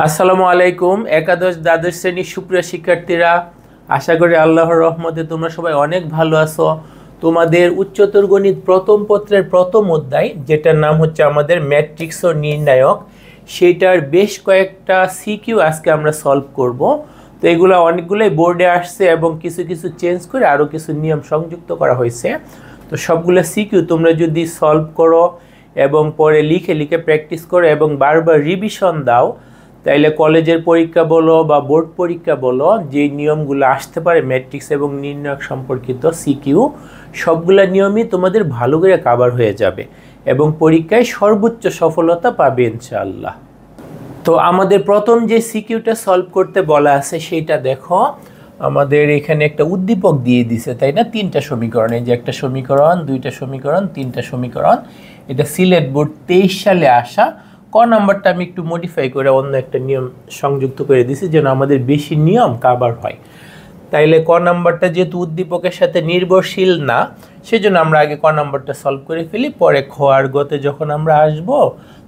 আসসালামু আলাইকুম। একাদশ দ্বাদশ শ্রেণীর সুপ্রিয় শিক্ষার্থীরা, আশা করি আল্লাহর রহমতে তোমরা সবাই অনেক ভালো আছো। তোমাদের উচ্চতর গণিত প্রথম পত্রের প্রথম অধ্যায়, যেটার নাম হচ্ছে আমাদের ম্যাট্রিক্স ও নির্ণায়ক, সেটার বেশ কয়েকটা সিকিউ আজকে আমরা সলভ করব। তো এগুলো অনেকগুলোই বোর্ডে আসছে এবং কিছু কিছু চেঞ্জ করে আরও কিছু নিয়ম সংযুক্ত করা হয়েছে। তো সবগুলো সিকিউ তোমরা যদি সলভ করো এবং পরে লিখে লিখে প্র্যাকটিস করো এবং বারবার রিভিশন দাও, তাইলে কলেজের পরীক্ষা বলো বা বোর্ড পরীক্ষা বলো, যে নিয়মগুলো আসতে পারে ম্যাট্রিক্স এবং নির্ণায়ক সম্পর্কিত সিকিউ, সবগুলা নিয়মই তোমাদের ভালো করে কভার হয়ে যাবে এবং পরীক্ষায় সর্বোচ্চ সফলতা পাবে ইনশাআল্লাহ। তো আমাদের প্রথম যে সিকিউটা সলভ করতে বলা আছে সেইটা দেখো। আমাদের এখানে একটা উদ্দীপক দিয়ে দিছে, তাই না? তিনটা সমীকরণ, এই যে একটা সমীকরণ, দুইটা সমীকরণ, তিনটা সমীকরণ। এটা সিলেট বোর্ড 23 সালে আসা। ক নাম্বারটা আমি একটু মডিফাই করে অন্য একটা নিয়ম সংযুক্ত করে দিছি যেন আমাদের বেশি নিয়ম কাভার হয়। তাইলে ক নাম্বারটা যেহেতু উদ্দীপকের সাথে নির্ভরশীল না, সেজন্য আমরা আগে ক নাম্বারটা সলভ করে ফেলি, পরে খ আর গতে যখন আমরা আসব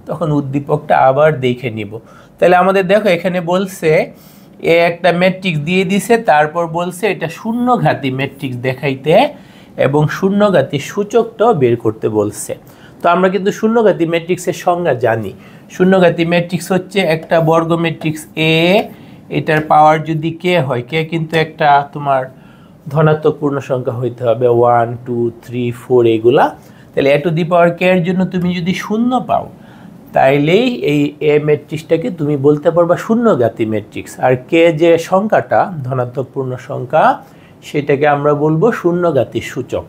তখন উদ্দীপকটা আবার দেখে নিব। তাহলে আমাদের দেখো এখানে বলছে এ একটা ম্যাট্রিক্স দিয়ে দিছে, তারপর বলছে এটা শূন্যঘাতী ম্যাট্রিক্স দেখাইতে এবং শূন্যঘাতী সূচকটাও বের করতে বলছে। তো আমরা কিন্তু শূন্যঘাতী ম্যাট্রিক্সের সংজ্ঞা জানি। শূন্যঘাতী ম্যাট্রিক্স হচ্ছে একটা বর্গ ম্যাট্রিক্স এ, এটার পাওয়ার যদি কে হয়, কে কিন্তু একটা তোমার ধনাত্মক পূর্ণ সংখ্যা হইতে হবে, 1 2 3 4 এগুলা। তাহলে এ টু দি পাওয়ার কে এর জন্য তুমি যদি শূন্য পাও, তাইলেই এই এ ম্যাট্রিক্সটাকে তুমি বলতে পারবা শূন্যঘাতী ম্যাট্রিক্স। আর কে যে সংখ্যাটা ধনাত্মক পূর্ণ সংখ্যা, সেটাকে আমরা বলবো শূন্যঘাতী সূচক।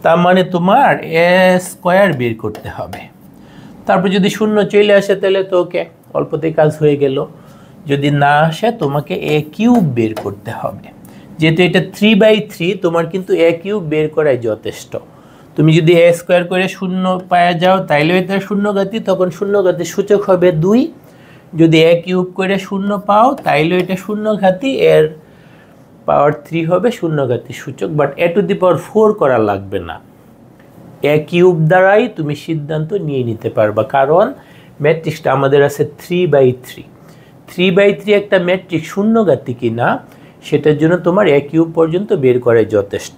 তার মানে তোমার এ স্কোয়ার বের করতে হবে। তারপর যদি শূন্য চলে আসে তাহলে তো ওকে, অল্পতেই কাজ হয়ে গেল। যদি না আসে তোমাকে এ কিউব বের করতে হবে। যেহেতু এটা 3/3, তোমার কিন্তু এ কিউব বের করাই যথেষ্ট। তুমি যদি এ স্কোয়ার করে শূন্য পাওয়া যাও তাইলেও এটা শূন্যঘাতী, তখন শূন্যঘাতী সূচক হবে 2। যদি এ কিউব করে শূন্য পাও তাইলেও এটা শূন্যঘাতী, এর পাওয়ার 3 হবে শূন্যঘাতী সূচক। বাট এ টু দি পাওয়ার 4 করা লাগবে না, এ কিউব দ্বারাই তুমি সিদ্ধান্ত নিয়ে নিতে পারবা, কারণ ম্যাট্রিক্সটা আমাদের আছে 3/3। 3/3 একটা ম্যাট্রিক্স শূন্যঘাতী কিনা সেটার জন্য তোমার এ কিউব পর্যন্ত বের করাই যথেষ্ট।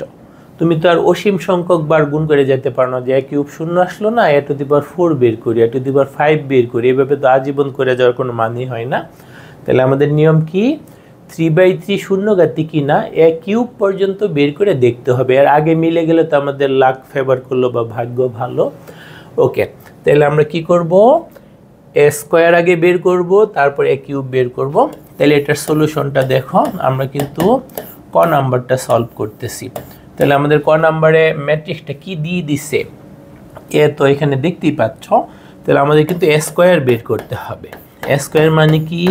তুমি তো আর অসীম সংখ্যক বার গুণ করে যেতে পারো না, যে এ কিউব শূন্য আসলো না, এ টু দি পাওয়ার 4 বের করি, এ টু দি পাওয়ার 5 বের করি, এভাবে তো আজীবন করে যাওয়ার কোনো মানেই হয় না। তাহলে আমাদের নিয়ম কি? 3/3 শূন্যঘাতী কিনা এ কিউব পর্যন্ত বের করে দেখতে হবে। এর আগে মিলে গেলে তো আমাদের লাক ফেভার করলো বা ভাগ্য ভালো। ওকে, তাহলে আমরা কি করব? এ স্কোয়ার আগে বের করব, তারপর এ কিউব বের করব। তাহলে এটার সলিউশনটা দেখো, আমরা কিন্তু ক নাম্বারটা সলভ করতেছি। তাহলে আমাদের ক নাম্বারে ম্যাট্রিক্সটা কি দিয়ে দিছে, এ তো এখানে দেখতেই পাচ্ছ। তাহলে আমাদের কিন্তু এ স্কোয়ার বের করতে হবে। এ স্কোয়ার মানে কি?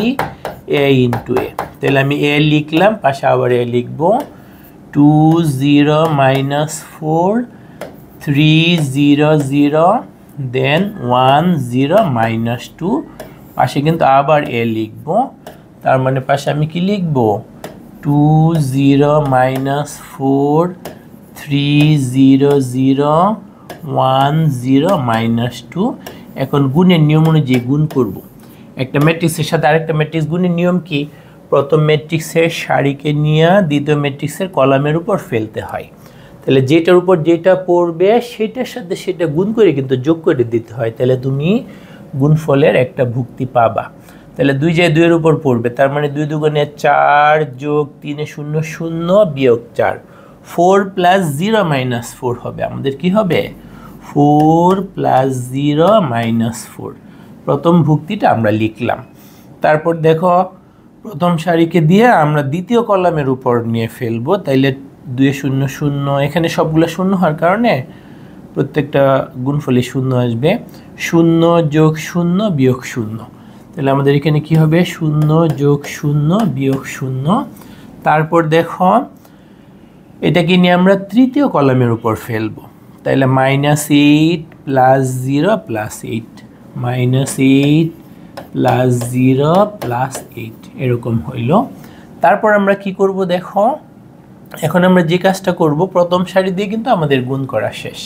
এ ইন্টু এ। তাহলে আমি এ লিখলাম, পাশে আবার এ লিখবো। 2 0 -4 3 0 0 দেন 1 0 -2, পাশে কিন্তু আবার এ লিখবো। তার মানে পাশে আমি কি লিখবো? 2 0 -4 3 0 0 1 0 -2। এখন গুণের নিয়ম অনুযায়ী গুণ করব। একটা ম্যাট্রিক্সের সাথে আরেকটা ম্যাট্রিক্স গুণের নিয়ম কি? প্রথম ম্যাট্রিক্সের সারিকে নিয়ে দ্বিতীয় ম্যাট্রিক্সের কলামের উপর ফেলতে হয়। তাহলে যেটার উপর যেটা পড়বে সেটার সাথে সেটা গুণ করে কিন্তু যোগ করে দিতে হয়, তাহলে তুমি গুণফলের একটা ভুক্তি পাবা। তাহলে 2 যায় 2 এর উপর পড়বে, তার মানে 2 দুগুণে 4 যোগ 3 0 0 বিয়োগ 4, 4 + 0 - 4 হবে। আমাদের কি হবে? 4 + 0 - 4। প্রথম ভুক্তিটা আমরা লিখলাম। তারপর দেখো প্রথম সারিকে দিয়ে আমরা দ্বিতীয় কলামের উপর নিয়ে ফেলবো। তাইলে 2 0 0, এখানে সবগুলো শূন্য হওয়ার কারণে প্রত্যেকটা গুণফলই শূন্য আসবে। 0 যোগ 0 বিয়োগ 0। তাহলে আমাদের এখানে কি হবে? 0 যোগ 0 বিয়োগ 0। তারপর দেখো এটাকে নিয়ে আমরা তৃতীয় কলামের উপর ফেলবো। তাহলে -8 + 0 + 8, -8 + 0 + 8 এরকম হইল। তারপর আমরা কি করব দেখো, এখন আমরা যে কাজটা করব, প্রথম সারি দিয়ে কিন্তু আমাদের গুণ করা শেষ।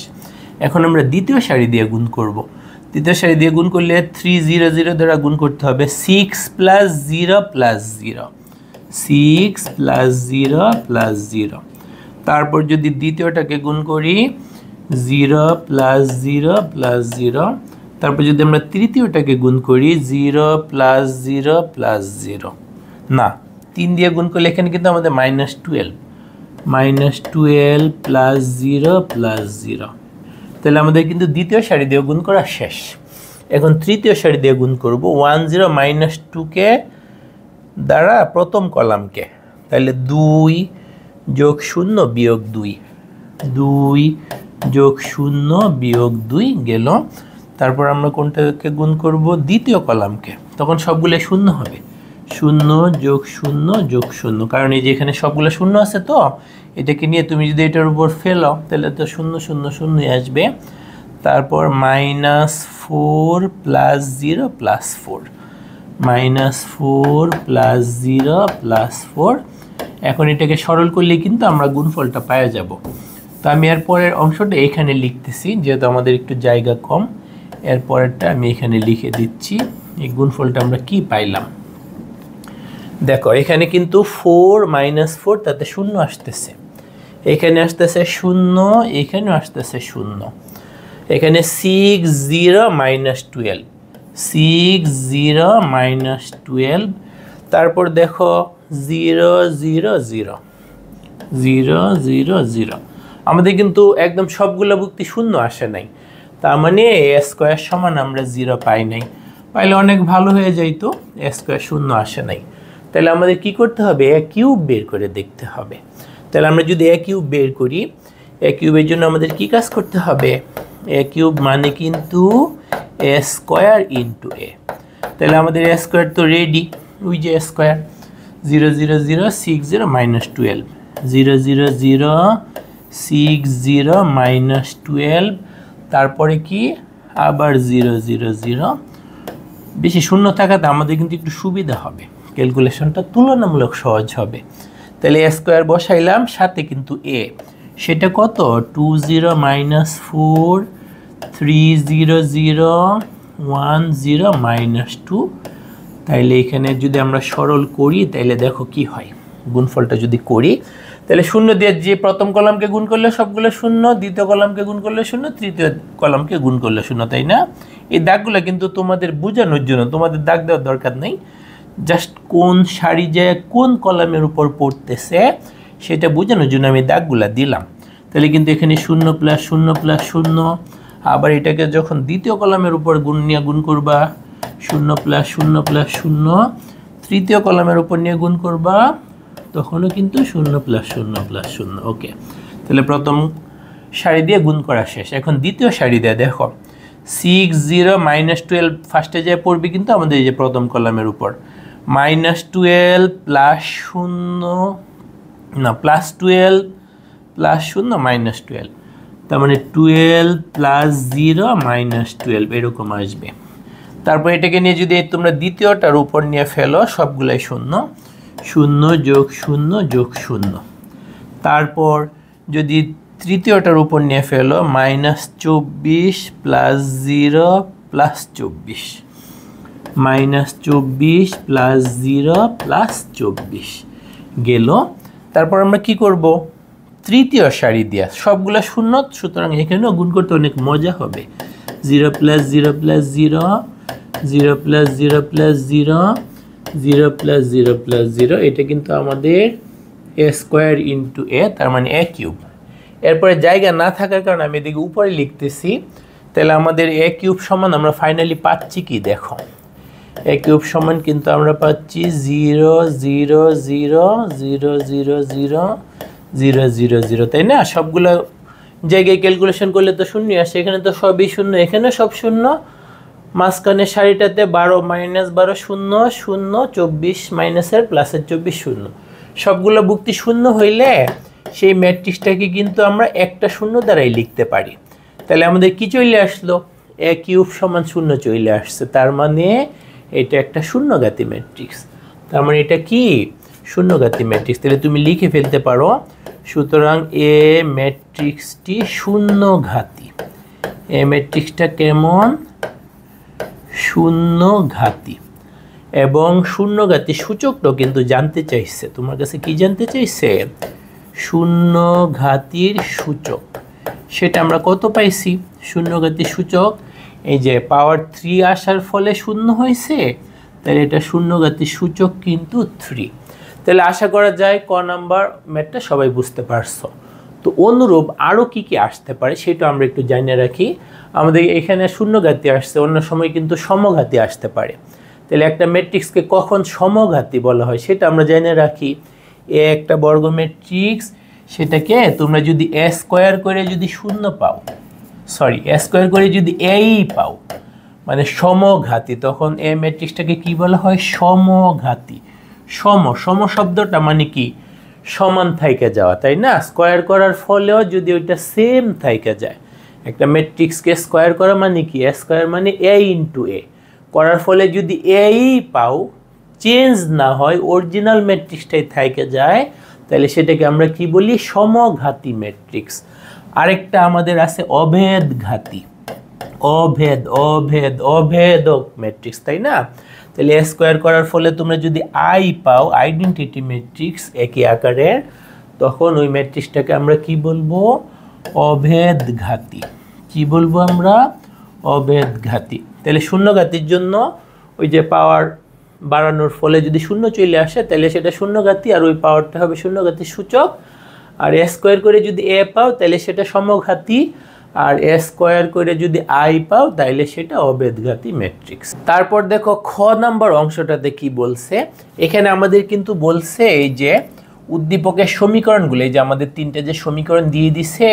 এখন আমরা দ্বিতীয় সারি দিয়ে গুণ করব। তৃতীয় সারি দিয়ে গুণ করলে 3 0 0 দ্বারা গুণ করতে হবে 6 + 0 + 0, 6 + 0 + 0। তারপর যদি দ্বিতীয়টাকে গুণ করি 0 + 0 + 0, তারপর যদি আমরা তৃতীয়টাকে গুণ করি 0 + 0 + 0, না 3 দিয়ে গুণ করলে এখানে কিন্তু আমাদের -12 + 0 + 0। তাহলে আমাদের কিন্তু দ্বিতীয় সারি দিয়ে গুণ করা শেষ। এখন তৃতীয় সারি দিয়ে গুণ করব 1 0 - 2 কে দ্বারা প্রথম কলামকে, তাহলে 2 + 0 - 2, 2 + 0 - 2 গেল। তারপর আমরা কোনটাকে গুণ করব? দ্বিতীয় কলামকে, তখন সবগুলো শূন্য হবে, 0 + 0 + 0, কারণ এই যে এখানে সবগুলো শূন্য আছে, তো এটাকে নিয়ে তুমি যদি এটার উপর ফেলো তাহলে তো 0 0 0 আসবে। তারপর -4 + 0 + 4, -4 + 0 + 4। এখন এটাকে সরল করলে কিন্তু আমরা গুণফলটা পাওয়া যাব। তো আমি এর পরের অংশটা এখানে লিখতেছি, যেহেতু আমাদের একটু জায়গা কম। এর পরেরটা আমি এখানে লিখে দিচ্ছি। এই গুণফলটা আমরা কি পাইলাম দেখো, এখানে কিন্তু 4 - 4 তাতে 0 আসতেছে, এখানে আসতেছে 0, এখানেও আসতেছে 0। এখানে 6 0 - 12, 6 0 - 12। তারপর দেখো 0 0 0, 0 0 0। আমাদের কিন্তু একদম সবগুলো ভুক্তি 0 আসে নাই, তার মানে a² সমান আমরা 0 পাই নাই। পাইলে অনেক ভালো হয়ে যাইতো, a² 0 আসে নাই। তাহলে আমাদের কি করতে হবে? a³ বের করে দেখতে হবে। তাহলে আমরা যদি a³ বের করি, a³ এর জন্য আমাদের কি কাজ করতে হবে? a³ মানে কিন্তু a² × a। তাহলে আমাদের a² তো রেডি, ওই যে a², 0 0 0 6 0 - 12, 0 0 0 6 0 - 12। তারপরে কি আবার 0 0 0। বেশি শূন্য থাকাতে আমাদের কিন্তু একটু সুবিধা হবে, ক্যালকুলেশনটা তুলনামূলক সহজ হবে। তাহলে a² বসাইলাম, সাথে কিন্তু a, সেটা কত? 2 0 - 4 3 0 0 1 0 - 2। তাইলে এখানে যদি আমরা সরল করি তাইলে দেখো কি হয়। গুণফলটা যদি করি তাহলে 0 দিয়ে যে প্রথম কলামকে গুণ করলে সবগুলো 0, দ্বিতীয় কলামকে গুণ করলে 0, তৃতীয় কলামকে গুণ করলে 0, তাই না? এই দাগগুলো কিন্তু তোমাদের বোঝানোর জন্য, তোমাদের দাগ দেওয়ার দরকার নেই, জাস্ট কোন সারি যে কোন কলামের উপর পড়তেছে সেটা বোঝানোর জন্য আমি দাগগুলো দিলাম। তাহলে কিন্তু এখানে 0 + 0 + 0। আবার এটাকে যখন দ্বিতীয় কলামের উপর গুণ করবা 0 + 0 + 0, তৃতীয় কলামের উপর নিয়ে গুণ করবা তখনও কিন্তু 0 + 0 + 0। ওকে, তাহলে প্রথম সারি দিয়ে গুণ করা শেষ। এখন দ্বিতীয় সারি দিয়ে দেখো 6 0 - 12 ফার্স্টে যায় পড়বি কিন্তু আমাদের এই যে প্রথম কলামের উপর, -12 + 0 না +12 + 0 -12, তার মানে 12 + 0 -12 এরকম আসবে। তারপর এটাকে নিয়ে যদি তোমরা দ্বিতীয়টার উপর নিয়ে ফেলো সবগুলাই 0, 0 + 0 + 0। তারপর যদি তৃতীয়টার উপর নিয়ে ফেলো -24 + 0 + 24, -24 + 0 + 24 গেল। তারপর আমরা কি করব? তৃতীয় সারি দিয়া সবগুলা 0, সুতরাং এখানেও গুণ করতে অনেক মজা হবে। 0 + 0 + 0, 0 + 0 + 0, 0 + 0 + 0, এটা কিন্তু আমাদের a² × a, তার মানে a³। এরপরে জায়গা না থাকার কারণে আমি এদিকে উপরে লিখতেছি। তাহলে আমাদের a³ সমান আমরা ফাইনালি পাচ্ছি কি দেখো, a³ সমান কিন্তু আমরা পাচ্ছি 0 0 0 0 0 0 0 0 0, তাই না? সবগুলো জায়গায় ক্যালকুলেশন করলে তো 0 আসে, এখানে তো সবই 0, এখানে সব 0। মাঝখানে সারিটাতে 12 - 12 0 0 24 মাইনাসের প্লাসের 24 0, সবগুলো ভুক্তি 0 হইলে সেই ম্যাট্রিক্সটাকে কিন্তু আমরা একটা 0 দ্বারাই লিখতে পারি। তাহলে আমাদের কি চলে আসলো? a³ সমান 0 চলে আসছে, তার মানে এটা একটা শূন্যঘাতী ম্যাট্রিক্স। তার মানে এটা কি? শূন্যঘাতী ম্যাট্রিক্স। তাহলে তুমি লিখে ফেলতে পারো, সুতরাং এ ম্যাট্রিক্সটি শূন্যঘাতী। এ ম্যাট্রিক্সটা কেমন? শূন্যঘাতী। এবং শূন্যঘাতী সূচকটাও কিন্তু জানতে চাইছে, তোমার কাছে কি জানতে চাইছে? শূন্যঘাতীর সূচক। সেটা আমরা কত পাইছি? শূন্যঘাতীর সূচক এই যে পাওয়ার 3 আসার ফলে শূন্য হয়েছে, তাহলে এটা শূন্যঘাতীর সূচক কিন্তু 3। তাহলে আশা করা যায় ক নাম্বার ম্যাথটা সবাই বুঝতে পারছো। তো অনুরূপ আরও কি কি আসতে পারে সেটা আমরা একটু জানিয়ে রাখি। আমাদের এখানে শূন্যঘাতী আসছে, অন্য সময় কিন্তু সমঘাতী আসতে পারে। তাহলে একটা ম্যাট্রিক্সকে কখন সমঘাতী বলা হয় সেটা আমরা জেনে রাখি। এ একটা বর্গ ম্যাট্রিক্স, সেটাকে তোমরা যদি এ স্কোয়ার করে যদি শূন্য পাও, সরি এ স্কোয়ার করে যদি এই পাও মানে সমঘাতী, তখন এ ম্যাট্রিক্সটাকে কি বলা হয়? সমঘাতী। সম শব্দটা মানে কি? সমান থাইকে যাওয়া, তাই না? স্কোয়ার করার ফলেও যদি ওইটা সেম থাইকে যায়, একটা ম্যাট্রিক্সকে স্কোয়ার করা মানে কি? এ স্কোয়ার মানে এ ইন্টু এ করার ফলে যদি এই পাও, চেঞ্জ না হয়, অরিজিনাল ম্যাট্রিক্সটাই থাইকে যায়, তাহলে সেটাকে আমরা কি বলি? সমঘাতী ম্যাট্রিক্স। আরেকটা আমাদের আছে অভেদঘাতী। অভেদক ম্যাট্রিক্স, তাই না? তাহলে এ স্কোয়ার করার ফলে তোমরা যদি আই পাও, আইডেন্টিটি ম্যাট্রিক্স একই আকারের, তখন ওই ম্যাট্রিক্সটাকে আমরা কি বলবো? অভেদঘাতী। কি বলবো আমরা? অভেদঘাতী। তাহলে শূন্যঘাতীর জন্য ওই যে পাওয়ার বাড়ানোর ফলে যদি শূন্য চলে আসে, তাহলে সেটা শূন্যঘাতী, আর ওই পাওয়ারটা হবে শূন্যঘাতীর সূচক। আর এ স্কোয়ার করে যদি এ পাও, তাহলে সেটা সমঘাতী, আর এ স্কোয়ার করে যদি আই পাও, তাহলে সেটা অভেদঘাতী ম্যাট্রিক্স। তারপর দেখো খ নাম্বার অংশটাতে কি বলছে। এখানে আমাদের কিন্তু বলছে এই যে উদ্দীপকের সমীকরণগুলো, এই যে আমাদের তিনটে যে সমীকরণ দিয়ে দিছে,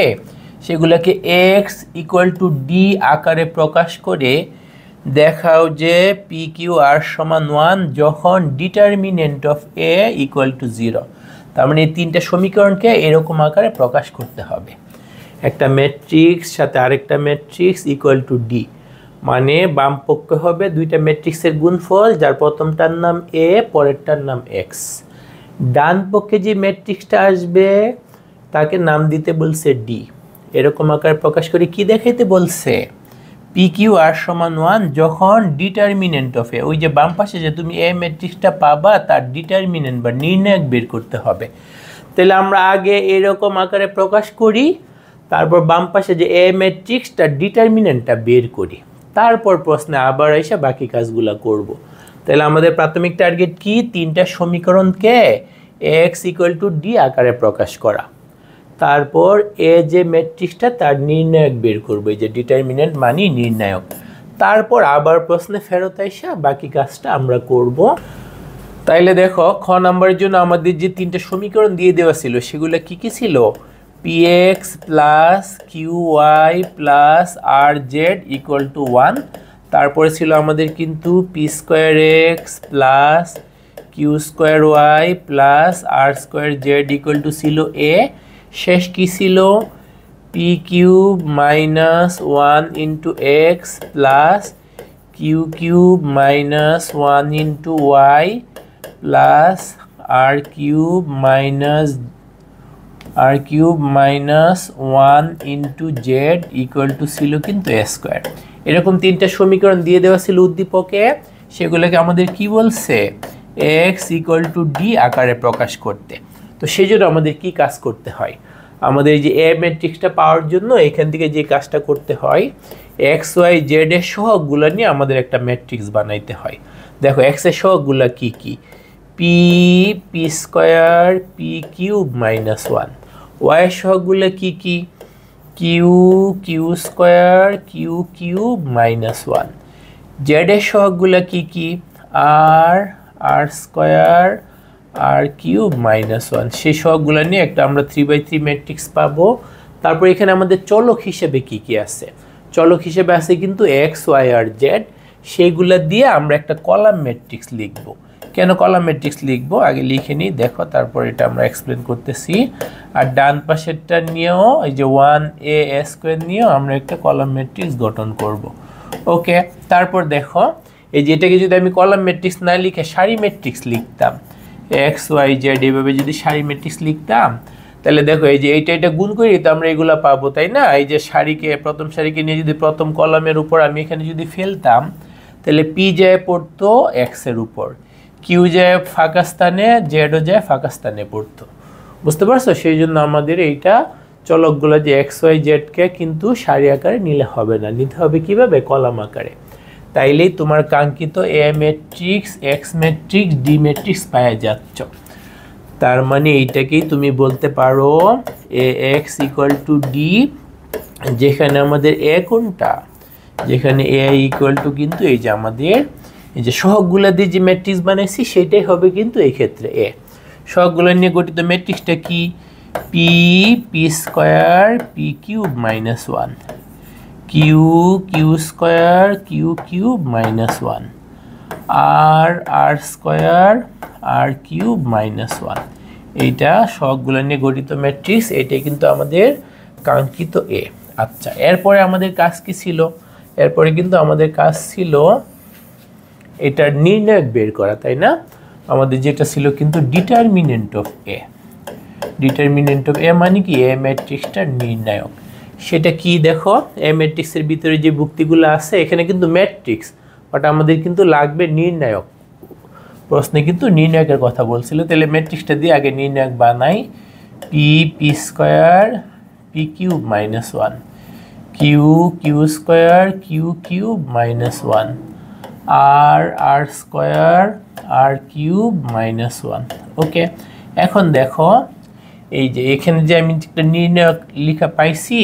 সেগুলোকে এক্স ইকুয়াল টু ডি আকারে প্রকাশ করে দেখাও যে পি কিউ আর সমান 1 যখন determinant of A equal to 0। তার মানে এই তিনটা সমীকরণকে এরকম আকারে প্রকাশ করতে হবে। একটা ম্যাট্রিক্স সাথে আরেকটা ম্যাট্রিক্স ইকুয়াল টু ডি, মানে বাম পক্ষে হবে দুইটা ম্যাট্রিক্সের গুণফল, যার প্রথমটার নাম এ, পরেরটার নাম এক্স। ডান পক্ষে যে ম্যাট্রিক্সটা আসবে তাকে নাম দিতে বলছে ডি। এরকম আকারে প্রকাশ করে কি দেখাইতে বলছে? পি কিউ আর সমান 1 যখন ডিটারমিনেন্ট অফ এ, ওই যে বাম পাশে যে তুমি এ ম্যাট্রিক্সটা পাবা তার ডিটারমিনেন্ট বা নির্ণায়ক বের করতে হবে। তাহলে আমরা আগে এরকম আকারে প্রকাশ করি, তারপর বাম পাশে যে এ ম্যাট্রিক্সটা ডিটারমিনেন্টটা বের করি, তারপর প্রশ্নে আবার এসে বাকি কাজগুলো করব। তাহলে আমাদের প্রাথমিক টার্গেট কি? তিনটা সমীকরণকে এক্স ইকুয়াল টু ডি আকারে প্রকাশ করা, তারপর এ যে ম্যাট্রিক্সটা তার নির্ণায়ক বের করবো, এই যে ডিটারমিনেন্ট মানে নির্ণায়ক। তারপর আবার প্রশ্নে ফেরত আইসা বাকি কাজটা আমরা করব। তাইলে দেখো খ নাম্বারের জন্য আমাদের যে তিনটে সমীকরণ দিয়ে দেওয়া ছিল সেগুলো কি কি ছিল? P X plus Q Y plus R Z equal to 1। তারপরে ছিল আমাদের কিন্তু P square X plus Q square Y plus R square Z equal to ছিল এ। শেষ কি ছিল? P cube minus 1 into X plus Q cube minus 1 into Y plus R cube minus 1 into Z equal to ছিল কিন্তু এ square. এরকম তিনটা সমীকরণ দিয়ে দেওয়া ছিল উদ্দীপকে, সেগুলোকে আমাদের কি বলছে? এক্স ইকুয়াল টু ডি আকারে প্রকাশ করতে। তো সেই জন্য আমাদের কি কাজ করতে হয়? আমাদের এই যে এ ম্যাট্রিক্সটা পাওয়ার জন্য এখান থেকে যে কাজটা করতে হয়, এক্স ওয়াই জেড এর সহগগুলো নিয়ে আমাদের একটা ম্যাট্রিক্স বানাইতে হয়। দেখো এক্স এর সহগগুলো কি কি? P, P square, P cube minus 1। Y এর সহগগুলো কি কি? Q, Q square, Q cube minus 1। Z এর সহগগুলো কি কি? R, R square, R cube minus 1। সেই সহগগুলো নিয়ে একটা আমরা 3/3 ম্যাট্রিক্স পাবো। তারপর এখানে আমাদের চলক হিসেবে কি কি আছে? চলক হিসেবে আছে কিন্তু এক্স ওয়াই আর জেড। সেইগুলো দিয়ে আমরা একটা কলাম ম্যাট্রিক্স লিখব। কেন কলাম ম্যাট্রিক্স লিখবো আগে লিখে নিই, দেখো তারপর এটা আমরা এক্সপ্লেন করতেছি। আর ডান পাশেরটা নিয়েও এই যে 1a স্কোয়ার নিয়েও আমরা একটা কলাম ম্যাট্রিক্স গঠন করব। ওকে, তারপর দেখো এই যে এটাকে যদি আমি কলাম ম্যাট্রিক্স না লিখে সারি ম্যাট্রিক্স লিখতাম, এক্স ওয়াই জেড এইভাবে যদি সারি ম্যাট্রিক্স লিখতাম, তাহলে দেখো এই যে এটা গুণ করি তো আমরা এগুলো পাবো, তাই না? এই যে সারিকে, প্রথম সারিকে নিয়ে যদি প্রথম কলামের উপর আমি এখানে যদি ফেলতাম, তাহলে পি যায় পড়তো এক্স এর উপর, কিউ যায় ফাঁকা স্থানে, জেডও যায় ফাঁকা স্থানে পড়তো। বুঝতে পারছো? সেই জন্য আমাদের এইটা চলকগুলো যে এক্স ওয়াই জেডকে কিন্তু সারি আকারে নিলে হবে না, নিতে হবে কিভাবে? কলাম আকারে। তাইলেই তোমার কাঙ্ক্ষিত A matrix, X matrix, D matrix পাওয়া যাচ্ছ। তার মানে এইটাকেই তুমি বলতে পারো A X equal to D, যেখানে আমাদের এ কোনটা, যেখানে এ ইকুয়াল টু কিন্তু এই যে আমাদের এই যে সহগগুলা দিয়ে যে ম্যাট্রিক্স বানাইছি সেটাই হবে কিন্তু এই ক্ষেত্রে এ। সহগগুলো নিয়ে গঠিত ম্যাট্রিক্সটা কি? P P square P cube minus one, Q Q square Q cube minus one, R R square R cube minus one. এইটা সবগুলো নিয়ে গঠিত ম্যাট্রিক্স, এটাই কিন্তু আমাদের কাঙ্ক্ষিত এ। আচ্ছা, এরপরে আমাদের কাজ কি ছিল? এরপরে কিন্তু আমাদের কাজ ছিল এটার নির্ণায়ক বের করা, তাই না? আমাদের যেটা ছিল কিন্তু determinant of A. Determinant of A মানে কি? এ ম্যাট্রিক্সটার নির্ণায়ক। সেটা কি দেখো, এ ম্যাট্রিক্সের ভিতরে যে ভুক্তিগুলো আছে এখানে কিন্তু ম্যাট্রিক্স, বাট আমাদের কিন্তু লাগবে নির্ণায়ক। প্রশ্নে কিন্তু নির্ণায়কের কথা বলছিল। তাহলে ম্যাট্রিক্সটা দিয়ে আগে নির্ণায়ক বানাই। P P square P cube minus one, Q Q square Q cube minus one, R R square R cube minus one. Okay, এখন দেখো এই যে এখানে যে আমি একটা নির্ণায়ক লেখা পাইছি,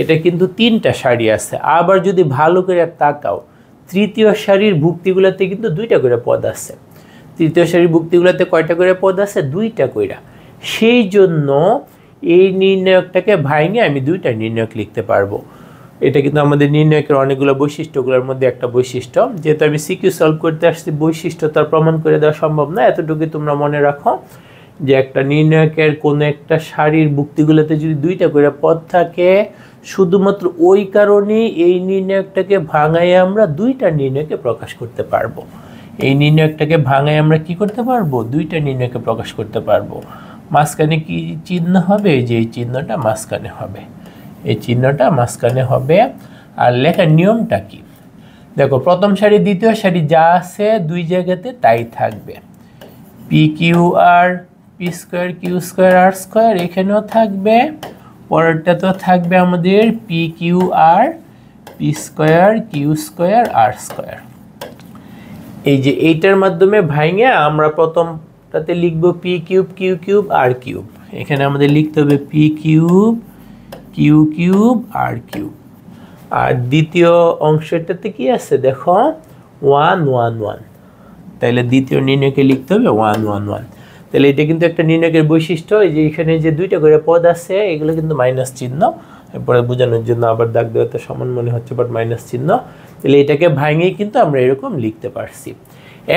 এটা কিন্তু তিনটা সারি আছে। আবার যদি ভালো করে তাকাও, তৃতীয় সারির ভুক্তিগুলোতে কিন্তু দুইটা করে পদ আছে। তৃতীয় সারির ভুক্তিগুলোতে কয়টা করে পদ আছে? দুইটা কইরা। সেই জন্য এই নির্ণায়কটাকে ভাঙে আমি দুইটা নির্ণায়ক লিখতে পারবো। এটা কিন্তু আমাদের নির্ণায়কের অনেকগুলো বৈশিষ্ট্যগুলোর মধ্যে একটা বৈশিষ্ট্য। যেহেতু আমি সিকিউ সলভ করতে আসছি, বৈশিষ্ট্য তার প্রমাণ করে দেওয়া সম্ভব না, এতটুকুই তোমরা মনে রাখো যে একটা নির্ণায়কের কোনো একটা সারির ভুক্তিগুলোতে যদি দুইটা করে পদ থাকে, শুধুমাত্র ওই কারণেই এই নির্ণায়কটাকে ভাঙায় আমরা দুইটা নির্ণয়কে প্রকাশ করতে পারবো। এই নির্ণায়কটাকে ভাঙায় আমরা কি করতে পারবো? দুইটা নির্ণয়কে প্রকাশ করতে পারবো। মাঝখানে কি চিহ্ন হবে? যে এই চিহ্নটা মাঝখানে হবে, এই চিহ্নটা মাঝখানে হবে। আর লেখার নিয়মটা কি দেখো, প্রথম সারি দ্বিতীয় সারি যা আছে দুই জায়গাতে তাই থাকবে। পি কিউ আর পি স্কোয়ার কিউ স্কোয়ার আর স্কোয়ার এখানেও থাকবে, পরেরটা তো থাকবে আমাদের পি কিউ আর পি স্কোয়ার কিউ স্কোয়ার আর স্কোয়ার। এই যে এইটার মাধ্যমে ভাঙে আমরা প্রথমটাতে লিখব পি কিউব কিউ কিউব আর কিউব, এখানে আমাদের লিখতে হবে পি কিউব কিউ কিউব আর কিউব। আর দ্বিতীয় অংশটাতে কি আছে দেখো, ওয়ান ওয়ান ওয়ান, তাহলে দ্বিতীয় নির্ণয়কে লিখতে হবে ওয়ান ওয়ান ওয়ান। তাহলে এটা কিন্তু একটা নির্ণয়কের বৈশিষ্ট্য, এই যে এখানে যে দুইটা করে পদ আছে এগুলো কিন্তু মাইনাস চিহ্ন, এরপরে বোঝানোর জন্য আবার দাগ দেওয়াতে সমান মনে হচ্ছে, বাট মাইনাস চিহ্ন। তাহলে এটাকে ভাঙেই কিন্তু আমরা এরকম লিখতে পারছি।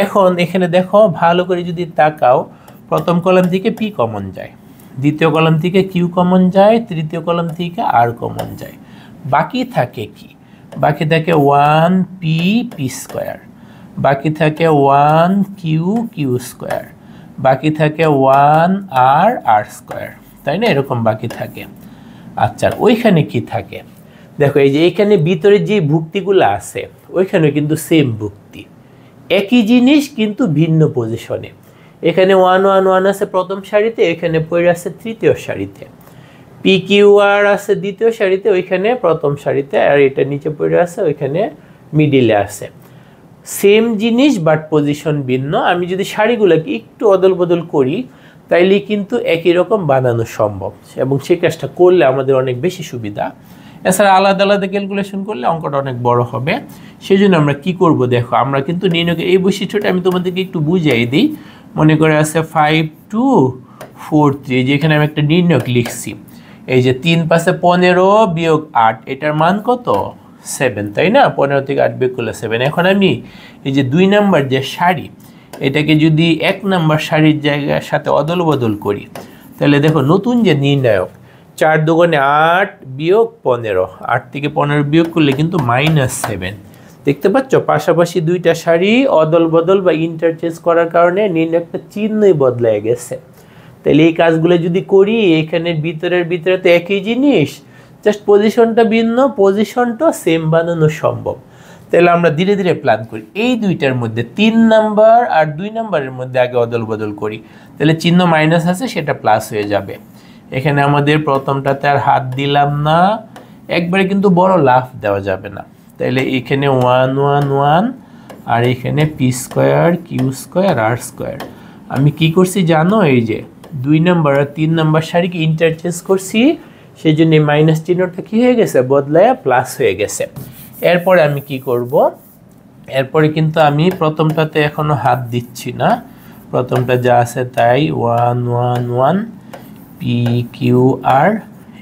এখন এখানে দেখো ভালো করে যদি তাকাও, প্রথম কলাম থেকে পি কমন যায়, দ্বিতীয় কলাম থেকে কিউ কমন যায়, তৃতীয় কলাম থেকে আর কমন যায়। বাকি থাকে কি? বাকি থাকে ওয়ান পি পি স্কোয়ার, বাকি থাকে ওয়ান কিউ কিউ স্কোয়ার, বাকি থাকে ওয়ান আর আর স্কোয়ার, তাই না? এরকম বাকি থাকে। আচ্ছা, ওইখানে কি থাকে দেখো, এই যে এইখানে ভিতরে যে ভুক্তিগুলো আছে ওইখানে কিন্তু সেম ভুক্তি, একই জিনিস কিন্তু ভিন্ন পজিশনে। এখানে ওয়ান ওয়ান ওয়ান আছে প্রথম সারিতে, এখানে পড়ে আছে তৃতীয় সারিতে। পি কিউ আর আছে দ্বিতীয় সারিতে, ওইখানে প্রথম সারিতে, আর এটা নিচে পড়ে আছে ওইখানে মিডিলে আছে। সেম জিনিস বাট পজিশন ভিন্ন। আমি যদি সারিগুলোকে একটু অদল বদল করি তাইলে কিন্তু একই রকম বানানো সম্ভব, এবং সেই কাজটা করলে আমাদের অনেক বেশি সুবিধা। এছাড়া আলাদা আলাদা ক্যালকুলেশন করলে অঙ্কটা অনেক বড় হবে। সেই জন্য আমরা কি করব দেখো, আমরা কিন্তু নির্ণয়কে এই বৈশিষ্ট্যটা আমি তোমাদেরকে একটু বুঝিয়ে দিই। মনে করে আছে 5 2 4 3, যেখানে আমি একটা নির্ণয়ক লিখছি। এই যে 3 পাশে 15 বিয়োগ 8, এটার মান কত? 7, তাই না? 15 থেকে 8 বিয়োগ করলে 7। এখন আমি এই যে 2 নাম্বার যে সারি, এটাকে যদি 1 নাম্বার সারির জায়গার সাথে অদল বদল করি, তাহলে দেখো নতুন যে নির্ণায়ক 4 দুগুণে 8 বিয়োগ 15, 8 থেকে 15 বিয়োগ করলে কিন্তু -7। দেখতে পাচ্ছ পাশাপাশি দুইটা সারি অদল বদল বা ইন্টারচেঞ্জ করার কারণে নির্ণায়কটা চিহ্নই বদলে গেছে। তাহলে এই কাজগুলো যদি করি, এখানে ভিতরে তো একই জিনিস, জাস্ট পজিশনটা ভিন্ন, পজিশনটা সেম বানানো সম্ভব। তাহলে আমরা ধীরে ধীরে প্ল্যান করি। এই দুইটার মধ্যে 3 নাম্বার আর 2 নাম্বারের মধ্যে আগে অদল বদল করি, তাহলে চিহ্ন মাইনাস আছে সেটা প্লাস হয়ে যাবে। এখানে আমাদের প্রথমটাতে আর হাত দিলাম না, একবারে কিন্তু বড় লাফ দেওয়া যাবে না। তাহলে এখানে 1 1 1 আর এখানে পি স্কোয়ার কিউ স্কোয়ার আর স্কোয়ার। আমি কি করছি জানো, এই যে 2 নাম্বার আর 3 নাম্বার সারিকে ইন্টারচেঞ্জ করছি, সেই জন্য এই মাইনাস চিহ্নটা কি হয়ে গেছে, বদলায় প্লাস হয়ে গেছে। এরপরে আমি কি করব, এরপরে কিন্তু আমি প্রথমটাতে এখনো হাত দিচ্ছি না, প্রথমটা যা আছে তাই 1 1 1 পি কিউ আর,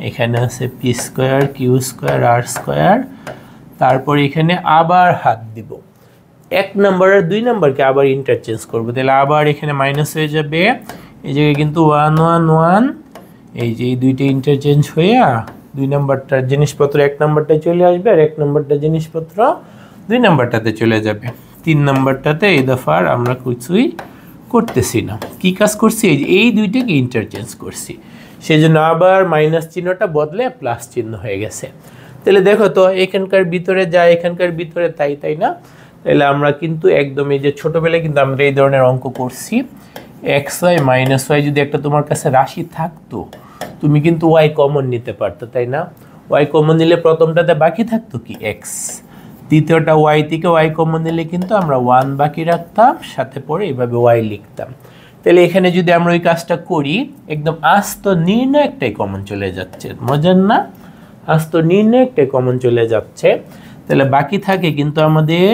এখানে আছে পি স্কোয়ার কিউ স্কোয়ার আর স্কোয়ার। তারপর এখানে আবার হাত দিব, 1 নাম্বার আর 2 নাম্বারকে আবার ইন্টারচেঞ্জ করব, তাহলে আবার এখানে মাইনাস হয়ে যাবে। এই জায়গায় কিন্তু 1 1 1, এই যে এই দুইটা ইন্টারচেঞ্জ হয়ে 2 নাম্বারটার জিনিসপত্র 1 নাম্বারটায় চলে আসবে, আর 1 নাম্বারটার জিনিসপত্র 2 নাম্বারটাতে চলে যাবে। 3 নাম্বারটাতে এই দফার আমরা কিছুই করতেছি না। কি কাজ করছি, এই দুইটাকে ইন্টারচেঞ্জ করছি, সেই জন্য আবার মাইনাস চিহ্নটা বদলে প্লাস চিহ্ন হয়ে গেছে। তাহলে দেখো তো এখানকার ভিতরে যা এখানকার ভিতরে তাই, তাই না? তাহলে আমরা কিন্তু একদম এই যে ছোটোবেলায় কিন্তু আমরা এই ধরনের অঙ্ক করছি, এক্স ওয়াই মাইনাস ওয়াই যদি একটা তোমার কাছে রাশি থাকতো, তুমি কিন্তু ওয়াই কমন নিতে পারতো, তাই না? ওয়াই কমন নিলে প্রথমটাতে বাকি থাকতো কি এক্স, দ্বিতীয়টা ওয়াই থেকে ওয়াই কমন নিলে কিন্তু আমরা 1 বাকি রাখতাম, সাথে পরে এইভাবে ওয়াই লিখতাম। তাহলে এখানে যদি আমরা ওই কাজটা করি, একদম আস্ত নির্ণয় একটাই কমন চলে যাচ্ছে, মজার না? আস্ত নির্ণয় একটাই কমন চলে যাচ্ছে। তাহলে বাকি থাকে কিন্তু আমাদের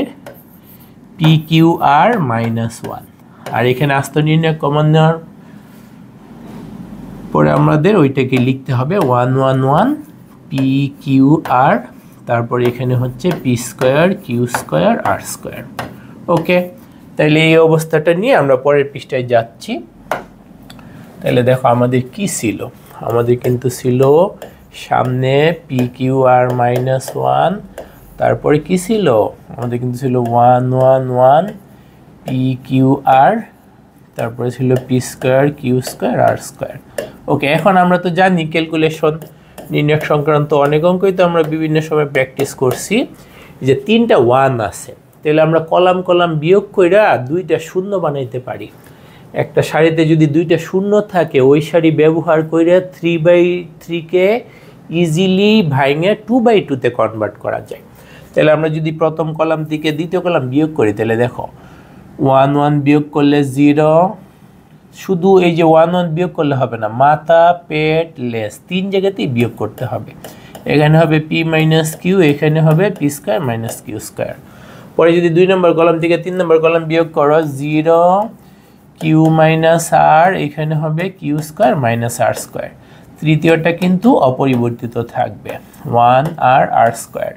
পি কিউ আর -1, আর এখানে আস্ত নির্ণয় কমন নেওয়ার পরে আমাদের ওইটাকে লিখতে হবে 1 1 1 পি কিউ আর, তারপরে এখানে হচ্ছে পি স্কোয়ার কিউ স্কোয়ার আর স্কোয়ার। ওকে, তাহলে এই অবস্থাটা নিয়ে আমরা পরের পৃষ্ঠায় যাচ্ছি। তাহলে দেখো আমাদের কি ছিল, আমাদের কিন্তু ছিল সামনে পি কিউ আর -1, তারপরে কি ছিল, আমাদের কিন্তু ছিল 1 1 1 পি কিউ আর, তারপরে ছিল পি স্কোয়ার কিউ স্কোয়ার আর স্কোয়ার। ওকে, এখন আমরা তো জানি ক্যালকুলেশন নির্ণয় সংক্রান্ত অনেক অঙ্কই তো আমরা বিভিন্ন সময় প্র্যাকটিস করছি, যে 3টা 1 আছে, তাহলে আমরা কলাম কলাম বিয়োগ কইরা 2টা শূন্য বানাইতে পারি। একটা সারিতে যদি 2টা শূন্য থাকে, ওই সারি ব্যবহার করে 3/3কে ইজিলি ভাঙে 2/2তে কনভার্ট করা যায়। তাহলে আমরা যদি প্রথম কলাম থেকে দ্বিতীয় কলাম বিয়োগ করি, তাহলে দেখো 1 1 বিয়োগ করলে 0, শুধু এই যে 1 1 বিয়োগ করলে হবে না, মাথা পেট লেস 3 জায়গাতেই বিয়োগ করতে হবে। এখানে হবে পি মাইনাস কিউ, এখানে হবে P square minus Q square. পরে যদি 2 নম্বর কলাম থেকে 3 নম্বর কলাম বিয়োগ করো, 0 কিউ মাইনাস আর, এখানে হবে Q square minus R square. তৃতীয়টা কিন্তু অপরিবর্তিত থাকবে 1 আর আর স্কোয়ার।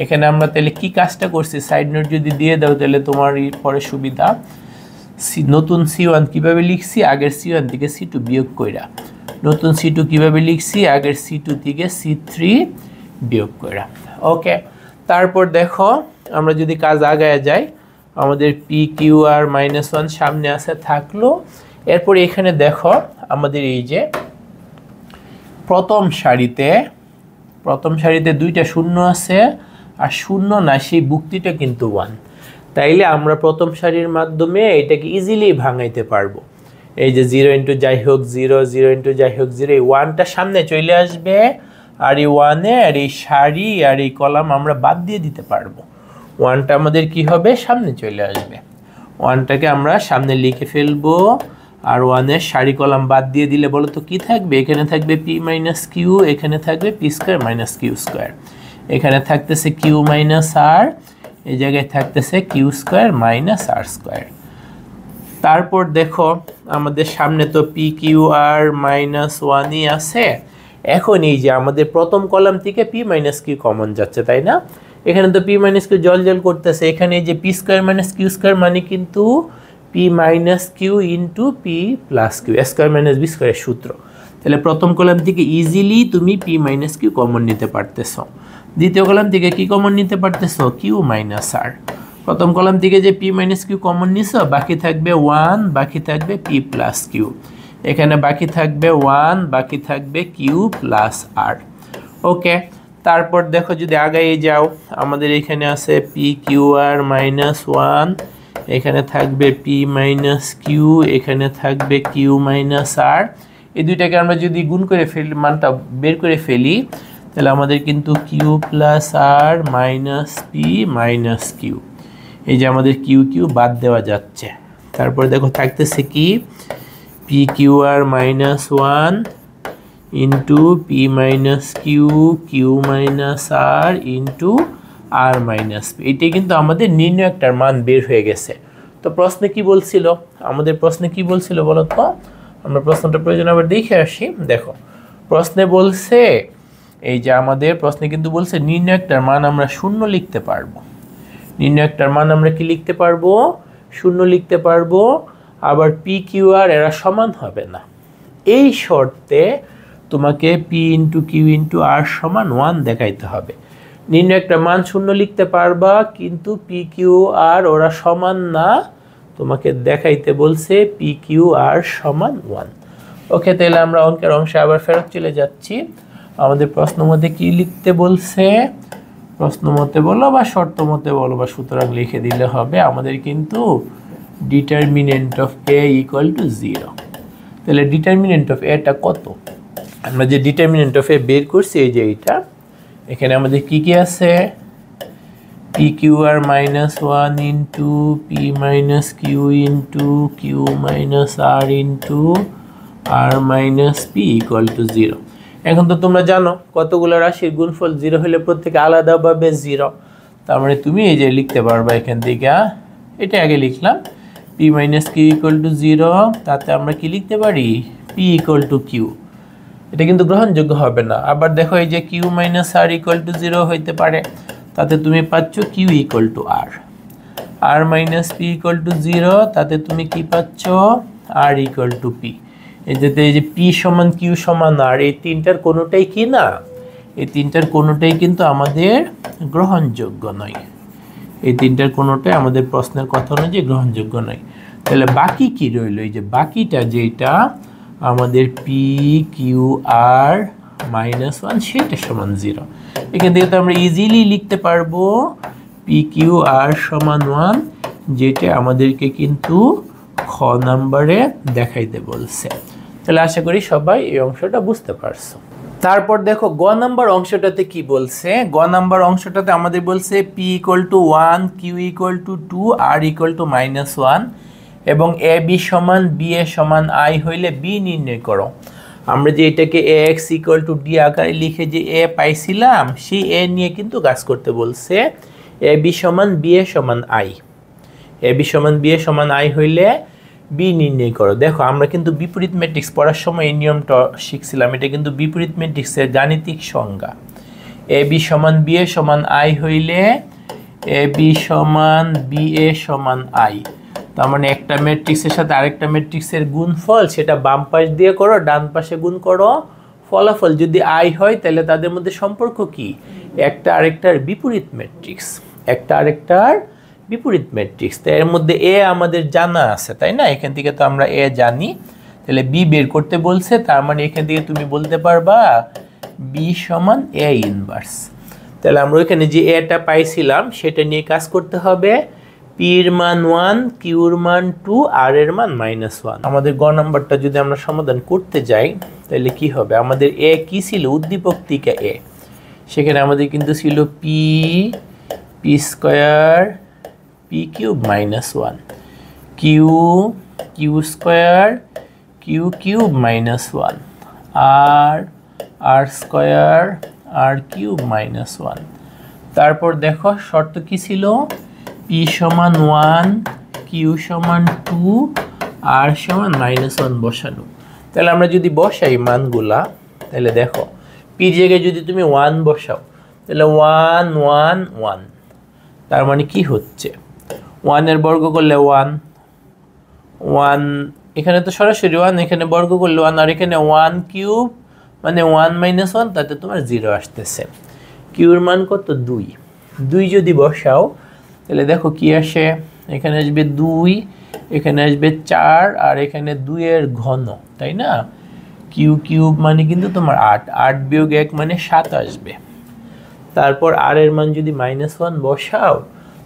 এখানে আমরা তাহলে কি কাজটা করছি, সাইড নোট যদি দিয়ে দাও তাহলে তোমার পরে সুবিধা। নতুন C1 কিভাবে লিখছি, আগের C1 থেকে C2 বিয়োগ কইরা। নতুন C2 কিভাবে লিখছি, আগের C2 থেকে C3 বিয়োগ কইরা। ওকে, তারপর দেখো আমরা যদি কাজ আগায় যাই, আমাদের পি কিউ আর -1 সামনে আসে থাকলো। এরপর এখানে দেখো আমাদের এই যে প্রথম সারিতে 2টা শূন্য আছে, আর শূন্য না সেই বুক্তিটা কিন্তু 1। তাইলে আমরা প্রথম সারির মাধ্যমে এটাকে ইজিলি ভাঙাইতে পারবো। এই যে 0 ইন্টু যাই হোক 0, 0 ইন্টু যাই হোক 0, এই 1টা সামনে চলে আসবে, আর এই 1-এ আর এই সারি আর এই কলাম আমরা বাদ দিয়ে দিতে পারবো। 1টা আমাদের কি হবে, সামনে চলে আসবে। 1টাকে আমরা সামনে লিখে ফেলবো, আর 1-এর সারি কলাম বাদ দিয়ে দিলে বলো তো কি থাকবে, এখানে থাকবে পি মাইনাস কিউ, এখানে থাকবে P square minus Q square, এখানে থাকতেছে কিউ মাইনাস আর, এই জায়গায় থাকতেছে Q square minus R square. তারপর দেখো আমাদের সামনে তো পি কিউ আর -1ই আছে। এখন এই যে আমাদের প্রথম কলাম থেকে পি মাইনাস কিউ কমন যাচ্ছে, তাই না? এখানে তো পি মাইনাস কিউ জল করতেছে, এখানে এই যে P square minus Q square মানে কিন্তু P minus Q into P plus Q, square minus B স্কোয়ারের সূত্র। তাহলে প্রথম কলাম থেকে ইজিলি তুমি পি মাইনাস কিউ কমন নিতে পারতেছ। দ্বিতীয় কলাম থেকে কি কমন নিতে পারতেছ, কিউ মাইনাস আর। প্রথম কলাম থেকে যে পি মাইনাস কিউ কমন নিছো, বাকি থাকবে 1, বাকি থাকবে পি প্লাস কিউ, এখানে বাকি থাকবে 1, বাকি থাকবে কিউ প্লাস আর। ওকে, তারপর দেখো যদি আগাইয়ে যাও, আমাদের এখানে আছে P Q R minus one, এখানে থাকবে পি মাইনাস কিউ, এখানে থাকবে কিউ মাইনাস আর। এই দুইটাকে আমরা যদি গুণ করে ফেলি, মানটা বের করে ফেলি, তাহলে আমাদের কিন্তু কিউ প্লাস আর মাইনাস পি মাইনাস কিউ, এই যে আমাদের কিউ কিউ বাদ দেওয়া যাচ্ছে। তারপর দেখো থাকতেছে কি P Q R minus one into P minus Q, Q minus R into R minus P. এটাই কিন্তু আমাদের নির্ণয় একটার মান বের হয়ে গেছে। তো প্রশ্নে কি বলছিল, আমাদের প্রশ্নে কি বলছিল বলো তো, আমরা প্রশ্নটা প্রয়োজন আবার দেখে আসি। দেখো প্রশ্নে বলছে, এই যে আমাদের প্রশ্নে কিন্তু বলছে নির্ণয় একটার মান আমরা শূন্য লিখতে পারবো। নির্ণয় একটার মান আমরা কি লিখতে পারবো, শূন্য লিখতে পারবো। আবার পি কিউ আর এরা সমান হবে না, এই শর্তে তোমাকে পি ইন্টু কিউ ইন্টু আর সমান ওয়ান দেখাইতে হবে। নির্ণয় একটা মান শূন্য লিখতে পারবা, কিন্তু পি কিউ আর ওরা সমান না, তোমাকে দেখাইতে বলছে পি কিউ আর সমান ওয়ান। ওকে, তাহলে আমরা অঙ্কের অংশে আবার ফেরত চলে যাচ্ছি। আমাদের প্রশ্ন মতে কি লিখতে বলছে, প্রশ্ন মতে বলো বা শর্ত মতে বলো বা সুতরাং লিখে দিলে হবে। আমাদের কিন্তু determinant of A equal to 0। তাহলে ডিটারমিনেন্ট অফ এটা কত, আমরা যে ডিটারমিনেন্ট অফ এ বের করছি, এই যে এইটা, এখানে আমাদের কি কি আছে, P Q R minus one into P minus Q into Q minus R into R minus P equal to 0। এখন তো তোমরা জানো কতগুলো রাশির গুণফল 0 হলে প্রত্যেকে আলাদাভাবে 0, তার মানে তুমি এই যে লিখতে পারবা এখান থেকে, এটা আগে লিখলাম P minus Q equal to 0, তাতে আমরা কি লিখতে পারি পি ইকুয়াল টু কিউ। এটা কিন্তু গ্রহণযোগ্য হবে না। আবার দেখো এই যে Q minus R equal to 0 হইতে পারে, তাতে তুমি পাচ্ছ Q equal to R. R minus P equal to 0, তাতে তুমি কি পাচ্ছ আর ইকুয়াল টু পি। এই যে পি সমান কিউ সমান আর, এই তিনটার কোনোটাই কি না, এই তিনটার কোনোটাই কিন্তু আমাদের গ্রহণযোগ্য নয়। এই তিনটার কোনোটাই আমাদের প্রশ্নের কথা অনুযায়ী গ্রহণযোগ্য নয়। তাহলে বাকি কি রইল, এই যে বাকিটা যেটা আমাদের P Q R minus one, সেটা সমান 0। এখান থেকে তো আমরা ইজিলি লিখতে পারবো পি কিউ আর সমান 1, যেটা আমাদেরকে কিন্তু খ নাম্বারে দেখাইতে বলছে। তাহলে আশা করি সবাই এই অংশটা বুঝতে পারছো। তারপর দেখো গ নাম্বার অংশটাতে কি বলছে, গ নাম্বার অংশটাতে আমাদের বলছে P equal to 1, Q equal to 2, R equal to -1 এবং এ বি সমান বি এ সমান আই হইলে বি নির্ণয় করো। আমরা যে এটাকে এ এক্স ইকুয়াল টু ডি আকারে লিখে যে এ পাইছিলাম, সেই এ নিয়ে কিন্তু কাজ করতে বলছে। এ বি সমান বি এ সমান আই, এ বি সমান বি এ সমান আই হইলে বি নির্ণয় করো। দেখো আমরা কিন্তু বিপরীত ম্যাট্রিক্স পড়ার সময় এই নিয়মটা শিখছিলাম, এটা কিন্তু বিপরীত ম্যাট্রিক্সের গাণিতিক সংজ্ঞা। এ বি সমান বি এ সমান আই হইলে এ বি সমান বি এ সমান আই। তার মানে একটা ম্যাট্রিক্সের সাথে আরেকটা ম্যাট্রিক্সের গুণফল, সেটা বাম পাশ দিয়ে করো, ডান পাশে গুণ করো, ফলাফল যদি আই হয় তাহলে তাদের মধ্যে সম্পর্ক কি, একটা আরেকটার বিপরীত ম্যাট্রিক্স, একটা আরেকটার বিপরীত ম্যাট্রিক্স। তো এর মধ্যে এ আমাদের জানা আছে, তাই না, এখান থেকে তো আমরা এ জানি, তাহলে বি বের করতে বলছে, তার মানে এখান থেকে তুমি বলতে পারবা বি সমান এ ইনভার্স। তাহলে আমরা ওইখানে যে এটা পাইছিলাম সেটা নিয়ে কাজ করতে হবে। পির মান 1, কিউর মান 2, আর এর মান -1। আমাদের গ নাম্বারটা যদি আমরা সমাধান করতে যাই তাহলে কি হবে, আমাদের এ কি ছিল, উদ্দীপক থেকে এ, সেখানে আমাদের কিন্তু ছিল P P square P cube -1, Q Q square Q cube -1, R R square R cube -1। তারপর দেখো শর্ত কি ছিল, পি সমান 1, কিউ সমান 2, আর সমান -1 বসানো। তাহলে আমরা যদি বসাই মানগুলা, তাহলে দেখো পির জায়গায় যদি তুমি 1 বসাও তাহলে 1 1 1, তার মানে কি হচ্ছে 1 এর বর্গ করলে 1 1, এখানে তো সরাসরি 1, এখানে বর্গ করলে 1, আর এখানে 1 কিউব মানে 1 -1, তাতে তোমার 0 আসতেছে। কিউর মান কত, 2, 2 যদি বসাও তাহলে দেখো কি আসে, এখানে আসবে 2, এখানে আসবে 4, আর এখানে 2 এর ঘন, তাই না, কিউ কিউব মানে কিন্তু তোমার 8, 8 বিয়োগ 1 মানে 7 আসবে। তারপর আর এর মান যদি -1 বসাও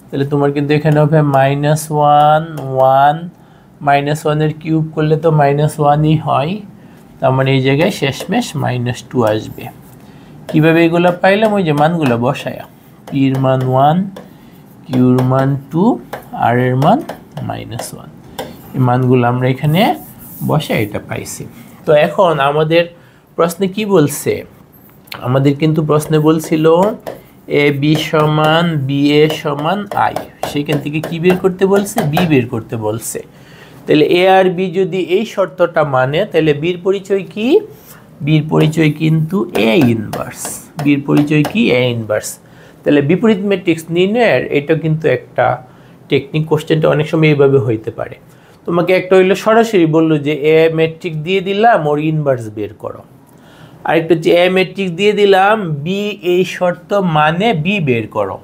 তাহলে তোমার কিন্তু এখানে হবে -1 1 -1 এর কিউব করলে তো -1ই হয়, তার মানে এই জায়গায় শেষমেশ -2 আসবে। কিভাবে এগুলো পাইলাম? ওই যে মানগুলো বসায়া, পির মান 1, কিউর মান 2, আর এর মান -1, এই মানগুলো আমরা এখানে বসাই এটা পাইছি। তো এখন আমাদের প্রশ্নে কি বলছে? আমাদের কিন্তু প্রশ্নে বলছিল এ বি সমান বি এ সমান আই, সেখান থেকে কি বের করতে বলছে? বি বের করতে বলছে। তাহলে এ আর বি যদি এই শর্তটা মানে তাহলে বির পরিচয় কি? বির পরিচয় কিন্তু এ ইনভার্স। বির পরিচয় কি? A inverse. তাহলে বিপরীত ম্যাট্রিক্স নির্ণয়ের এটা কিন্তু একটা টেকনিক, কোশ্চেনটা অনেক সময় এইভাবে হইতে পারে। তোমাকে একটা হইলো সরাসরি বললো যে এ ম্যাট্রিক্স দিয়ে দিলাম, ওর ইনভার্স বের করো। আরেকটা হচ্ছে এ ম্যাট্রিক্স দিয়ে দিলাম, বি এই শর্ত মানে বি বের করো।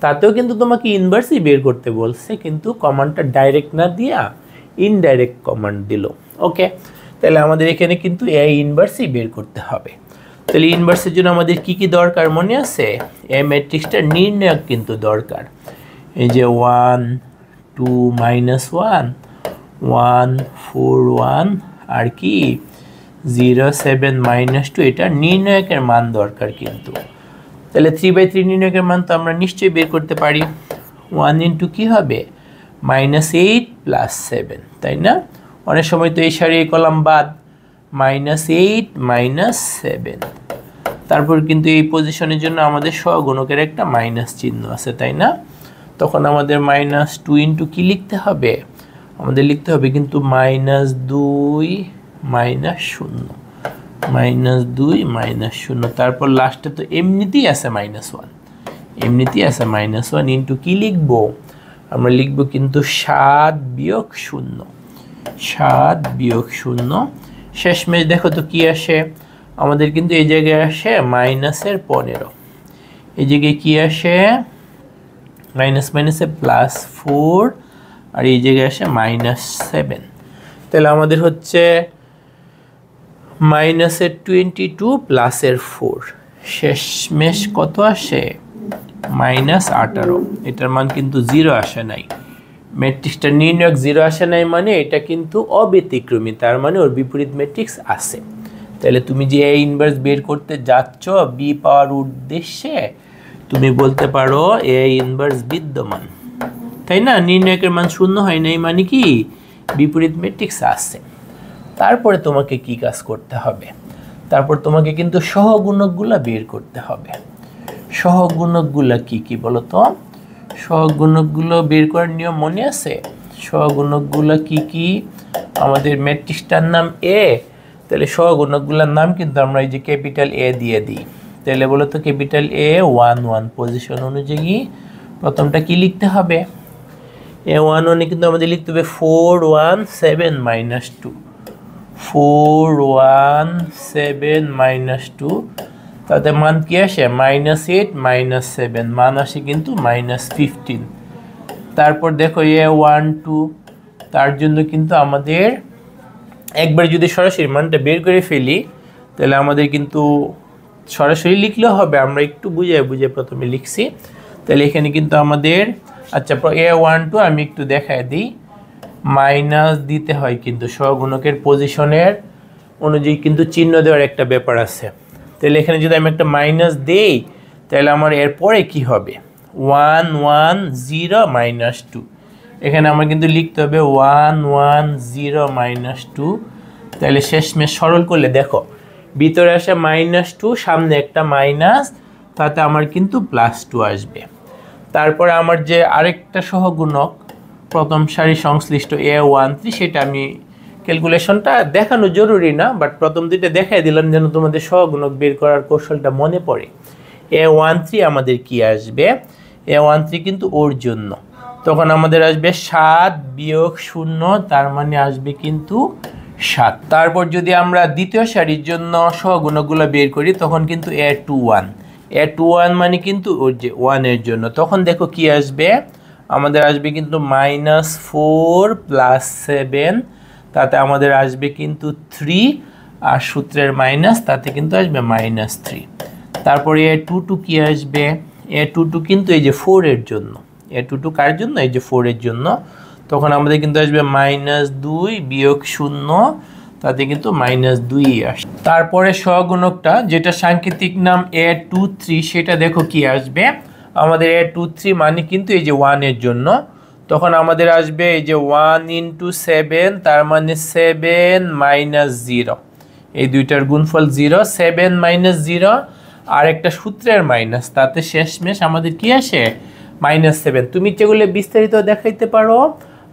তাতেও কিন্তু তোমাকে ইনভার্সই বের করতে বলছে, কিন্তু কমান্ডটা ডাইরেক্ট না দিয়া ইনডাইরেক্ট কমান্ড দিল। ওকে, তাহলে আমাদের এখানে কিন্তু এ ইনভার্সই বের করতে হবে। তাহলে ইনভার্সের জন্য আমাদের কি কি দরকার মনে আছে? এ ম্যাট্রিক্সটা নির্ণায়ক কিন্তু দরকার। এই যে 1 2 -1 1 4 1 আর কি 0 7 -2, এটা নির্ণায়কের মান দরকার কিন্তু। তাহলে 3/3 নির্ণায়কের মান তো আমরা নিশ্চয়ই বের করতে পারি। 1 ইন্টু কি হবে? -8 + 7, তাই না? অনেক সময় তো এই সারি এই কলাম বাদ, -8 -7। তারপর কিন্তু এই পজিশনের জন্য আমাদের সহগুণকের একটা মাইনাস চিহ্ন আছে, তাই না? তখন আমাদের -2 ইন্টু কি লিখতে হবে? আমাদের লিখতে হবে কিন্তু -2 -0 তারপর লাস্টে তো এমনিতেই আছে -1, এমনিতেই আছে -1 ইন্টু কি লিখবো? আমরা লিখব কিন্তু 7 - 0, 7 - 0। শেষমেশ দেখো তো কি আসে? আমাদের কিন্তু এই জায়গায় আসে -15, এই জায়গায় কি আসে? মাইনাসে +4, আর এই জায়গায় আসে -7। তাহলে আমাদের হচ্ছে -22 + 4, শেষমেশ কত আসে? -18। এটার মান কিন্তু 0 আসে নাই। ম্যাট্রিক্সটা নির্ণায়ক 0 আসে নাই মানে এটা কিন্তু অব্যতিক্রমী, তার মানে ওর বিপরীত ম্যাট্রিক্স আছে। তাহলে তুমি যে এ ইনভার্স বের করতে যাচ্ছ বি পাওয়ার উদ্দেশ্যে, তুমি বলতে পারো এ ইনভার্স বিদ্যমান, তাই না? নির্ণায়কের মান 0 হয় নাই মানে কি বিপরীত ম্যাট্রিক্স আছে। তারপরে তোমাকে কি কাজ করতে হবে? তারপর তোমাকে কিন্তু সহগুণকগুলো বের করতে হবে। সহগুণকগুলো কি কি বলো তো? সহগুণকগুলো বের করার নিয়ম মনে আছে? সহগুণকগুলো কি কি? আমাদের ম্যাট্রিক্সটার নাম এ, তাহলে সহগুণকগুলোর নাম কিন্তু আমরা এই যে ক্যাপিটাল এ দিয়ে দিই। তাহলে বলো তো ক্যাপিটাল এ 1 1 পজিশন অনুযায়ী প্রথমটা কি লিখতে হবে? এ 1 1 কিন্তু আমাদের লিখতে হবে 4 1 7 -2, 4 1 7 -2, তাতে মান কি আসে? -8 -7, মান আসে কিন্তু -15। তারপর দেখো এ 1 2, তার জন্য কিন্তু আমাদের একবার যদি সরাসরি মানটা বের করে ফেলি তাহলে আমাদের কিন্তু সরাসরি লিখলেও হবে, আমরা একটু বুঝে বুঝে প্রথমে লিখছি। তাহলে এখানে কিন্তু আমাদের আচ্ছা এ 1 2 আমি একটু দেখায় দিই, মাইনাস দিতে হয় কিন্তু সহগুণকের পজিশনের অনুযায়ী কিন্তু চিহ্ন দেওয়ার একটা ব্যাপার আছে। তাহলে এখানে যদি আমি একটা মাইনাস দেই তাহলে আমার এরপরে কি হবে? 1 1 0 -2, এখানে আমার কিন্তু লিখতে হবে 1 1 0 -2। তাহলে শেষমেশ সরল করলে দেখো ভিতরে আসে -2, সামনে একটা মাইনাস, তাতে আমার কিন্তু +2 আসবে। তারপরে আমার যে আরেকটা সহগুণক প্রথম সারি সংশ্লিষ্ট A13, সেটা আমি ক্যালকুলেশনটা দেখানো জরুরি না, বাট প্রথম দুইটা দেখাই দিলাম যেন তোমাদের সহগুণক বের করার কৌশলটা মনে পড়ে। A13 আমাদের কি আসবে? A13 কিন্তু ওর জন্য তখন আমাদের আসবে 7 - 0, তার মানে আসবে কিন্তু 7। তারপর যদি আমরা দ্বিতীয় সারির জন্য সহগুণকগুলো বের করি তখন কিন্তু A21, A21 মানে কিন্তু ওর যে 1 এর জন্য, তখন দেখো কি আসবে? আমাদের আসবে কিন্তু -4 + 7, তাতে আমাদের আসবে কিন্তু 3, আর সূত্রের মাইনাস তাতে কিন্তু আসবে -3। তারপরে a22 কি আসবে, a22 কিন্তু এই যে 4 এর জন্য, a22 কার জন্য, এই যে 4 এর জন্য, তখন আমাদের কিন্তু আসবে -2 বিয়োগ 0, তাতে কিন্তু -2 আসে। তারপরে সহগুণকটা যেটা সাংকেতিক নাম a23, সেটা দেখো কি আসবে, আমাদের a23 মানে কিন্তু এই যে 1 এর জন্য, তখন আমাদের আসবে এই যে 1 × 7, তার মানে 7 - 0, এই দুইটার গুণফল 0, 7 - 0 আর একটা সূত্রের মাইনাস, তাতে শেষমেশ আমাদের কি আসে -7। তুমি যেগুলো বিস্তারিত দেখাইতে পারো,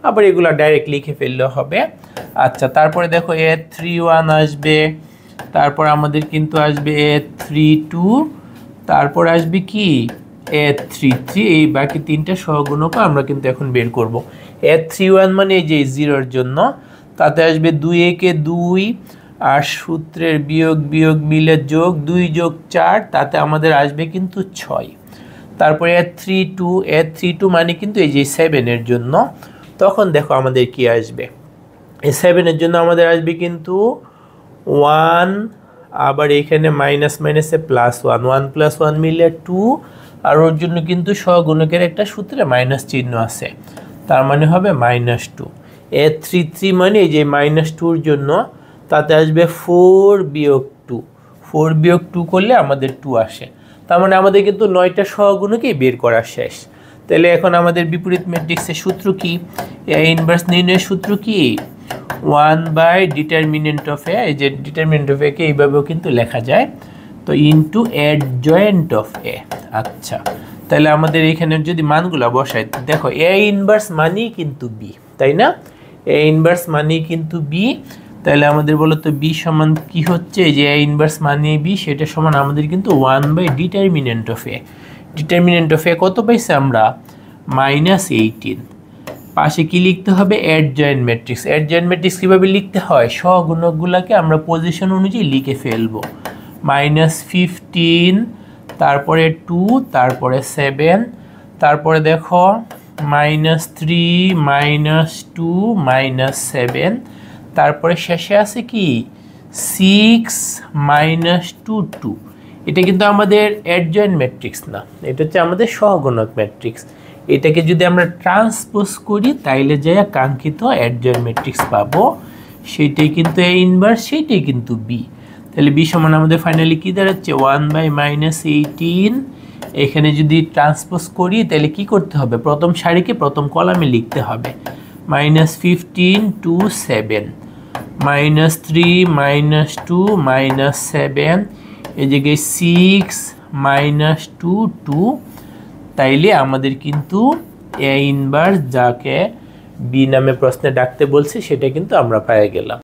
আবার এগুলো ডাইরেক্ট লিখে ফেললেও হবে। আচ্ছা, তারপরে দেখো a31 আসবে, তারপর আমাদের কিন্তু আসবে a32, তারপর আসবে কি a33, এই বাকি তিনটা সহগুণক আমরা কিন্তু এখন বের করব। a31 মানে এই যে 0 এর জন্য, তাতে আসবে 2 একে 2 আর সূত্রের বিয়োগ বিয়োগ মিলে যোগ, 2 যোগ 4, তাতে আমাদের আসবে কিন্তু 6। তারপরে a32 মানে কিন্তু এই যে 7 এর জন্য, তখন দেখো আমাদের কি আসবে, এই 7 এর জন্য আমাদের আসবে কিন্তু 1, আবার এখানে মাইনাস মাইনাসে +1, 1 + 1 মিলে 2, আর ওর জন্য কিন্তু সহগুণকের একটা সূত্রে মাইনাস চিহ্ন আছে, তার মানে হবে -2। a33 মানে এই যে -2 এর জন্য, তাতে আসবে 4 বিয়োগ 2, 4 বিয়োগ 2 করলে আমাদের 2 আসে, তার মানে আমাদের কিন্তু 9টা সহগুণকই বের করা শেষ। তাহলে এখন আমাদের বিপরীত ম্যাট্রিক্সের সূত্র কি, a ইনভার্স নির্ণয়ের সূত্র কি, 1/ডিটারমিনেন্ট অফ a, এই যে ডিটারমিনেন্ট অফ a কে এইভাবেও কিন্তু লেখা যায়, তো ইনটু অ্যাডজয়েন্ট অফ a। আচ্ছা, তাহলে আমাদের এখানে যদি মানগুলো বসাই, দেখো a ইনভার্স মানেই কিন্তু b, তাই না, a ইনভার্স মানেই কিন্তু b, তাহলে আমাদের বলো তো b সমান কি হচ্ছে, যে a ইনভার্স মানে b, সেটা সমান আমাদের কিন্তু one by determinant of a। Determinant of a কত পাইছে আমরা, -18। পাশে কি লিখতে হবে, অ্যাডজয়েন্ট ম্যাট্রিক্স। অ্যাডজয়েন্ট ম্যাট্রিক্স কীভাবে লিখতে হয়, সহগুণকগুলোকে আমরা পজিশন অনুযায়ী লিখে ফেলবো, -15, তারপরে 2, তারপরে 7, তারপরে দেখো -3, -2, -7, তারপরে শেষে আছে কি 6, -2, 2। এটা কিন্তু আমাদের অ্যাডজয়েন্ট ম্যাট্রিক্স না, এটা হচ্ছে আমাদের সহগুণক ম্যাট্রিক্স। এটাকে যদি আমরা ট্রান্সপোজ করি, তাইলে যে কাঙ্ক্ষিত অ্যাডজয়েন্ট ম্যাট্রিক্স পাবো, সেইটাই কিন্তু a ইনভার্স, সেইটাই কিন্তু b। তাহলে b সমান আমাদের ফাইনালি কি দাঁড়াচ্ছে, 1/-18। এখানে যদি ট্রান্সপোজ করি, তাহলে কি করতে হবে, প্রথম সারিকে প্রথম কলামে লিখতে হবে, -15 to 7, -3, -2, -7, এই জায়গায় 6, -2, 2। তাইলে আমাদের কিন্তু a ইনভার্স, যাকে b নামে প্রশ্নে ডাকতে বলছে, সেটা কিন্তু আমরা পেয়ে গেলাম।